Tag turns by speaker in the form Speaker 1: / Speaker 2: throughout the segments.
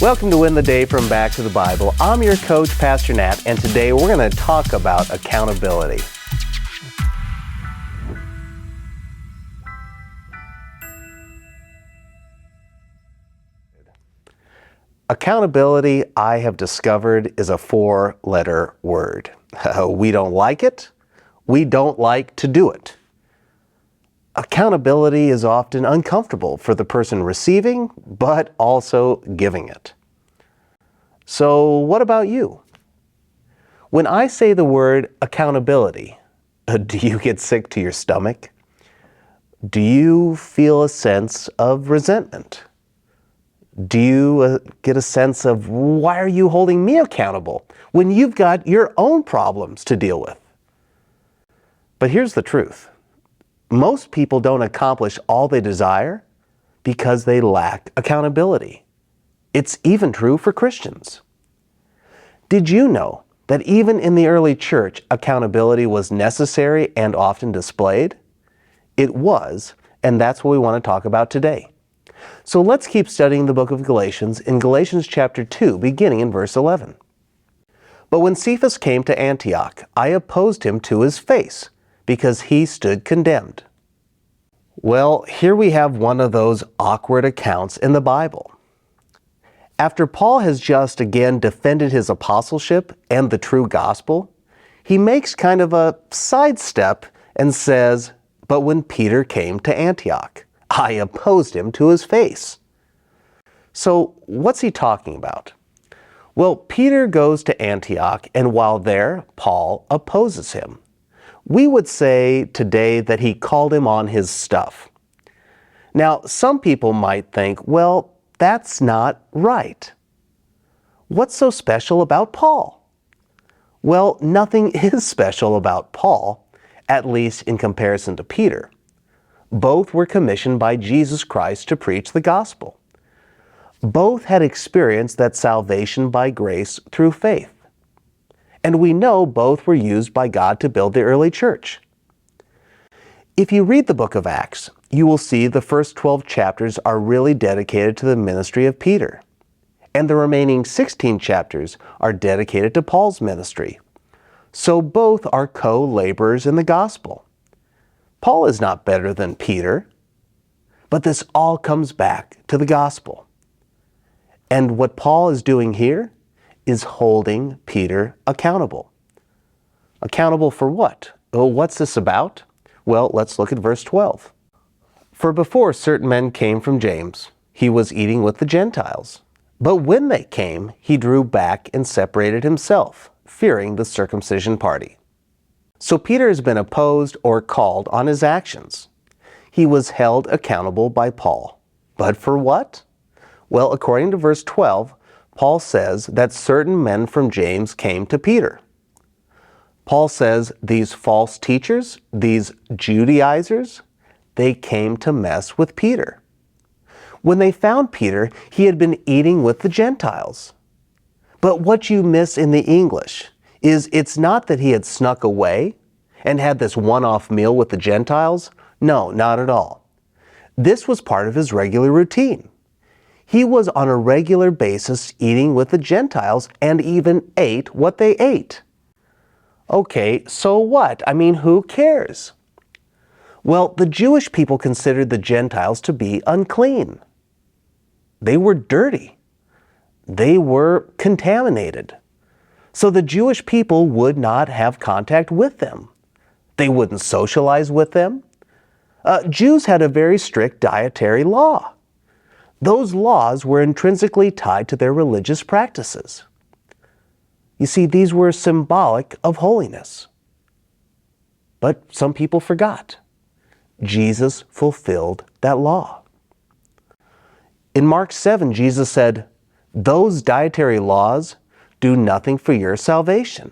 Speaker 1: Welcome to Win the Day from Back to the Bible. I'm your coach, Pastor Nat, and today we're going to talk about accountability. Accountability, I have discovered, is a four-letter word. We don't like it. We don't like to do it. Accountability is often uncomfortable for the person receiving, but also giving it. So what about you? When I say the word accountability, do you get sick to your stomach? Do you feel a sense of resentment? Do you get a sense of, why are you holding me accountable when you've got your own problems to deal with? But here's the truth. Most people don't accomplish all they desire because they lack accountability. It's even true for Christians. Did you know that even in the early church, accountability was necessary and often displayed? It was, and that's what we want to talk about today. So let's keep studying the book of Galatians in Galatians chapter 2, beginning in verse 11. But when Cephas came to Antioch, I opposed him to his face, because he stood condemned. Well, here we have one of those awkward accounts in the Bible. After Paul has just again defended his apostleship and the true gospel, he makes kind of a sidestep and says, but when Peter came to Antioch, I opposed him to his face. So what's he talking about? Well, Peter goes to Antioch, and while there, Paul opposes him. We would say today that he called him on his stuff. Now, some people might think, well, that's not right. What's so special about Paul? Well, nothing is special about Paul, at least in comparison to Peter. Both were commissioned by Jesus Christ to preach the gospel. Both had experienced that salvation by grace through faith. And we know both were used by God to build the early church. If you read the book of Acts, you will see the first 12 chapters are really dedicated to the ministry of Peter, and the remaining 16 chapters are dedicated to Paul's ministry. So both are co-laborers in the gospel. Paul is not better than Peter, but this all comes back to the gospel. And what Paul is doing here is holding Peter accountable. Accountable for what? Well, what's this about? Well, let's look at verse 12. For before certain men came from James, he was eating with the Gentiles. But when they came, he drew back and separated himself, fearing the circumcision party. So Peter has been opposed or called on his actions. He was held accountable by Paul. But for what? Well, according to verse 12, Paul says that certain men from James came to Peter. Paul says these false teachers, these Judaizers, they came to mess with Peter. When they found Peter, he had been eating with the Gentiles. But what you miss in the English is it's not that he had snuck away and had this one-off meal with the Gentiles. No, not at all. This was part of his regular routine. He was on a regular basis eating with the Gentiles and even ate what they ate. Okay, so what? I mean, who cares? Well, the Jewish people considered the Gentiles to be unclean. They were dirty. They were contaminated. So the Jewish people would not have contact with them. They wouldn't socialize with them. Jews had a very strict dietary law. Those laws were intrinsically tied to their religious practices. You see, these were symbolic of holiness. But some people forgot. Jesus fulfilled that law. In Mark 7, Jesus said, those dietary laws do nothing for your salvation.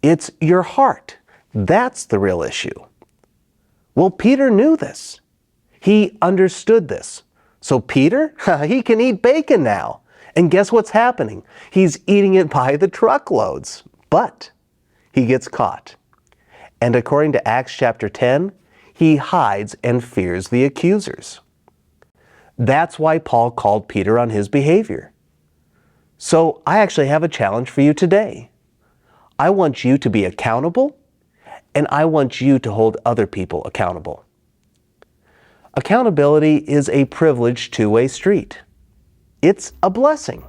Speaker 1: It's your heart. That's the real issue. Well, Peter knew this. He understood this. So Peter, he can eat bacon now. And guess what's happening? He's eating it by the truckloads. But he gets caught. And according to Acts chapter 10, he hides and fears the accusers. That's why Paul called Peter on his behavior. So I actually have a challenge for you today. I want you to be accountable, and I want you to hold other people accountable. Accountability is a privileged two-way street. It's a blessing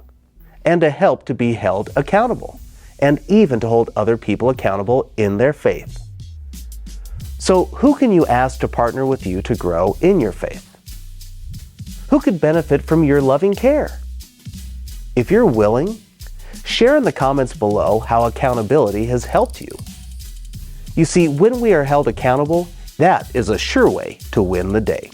Speaker 1: and a help to be held accountable, and even to hold other people accountable in their faith. So who can you ask to partner with you to grow in your faith? Who could benefit from your loving care? If you're willing, share in the comments below how accountability has helped you. You see, when we are held accountable, that is a sure way to win the day.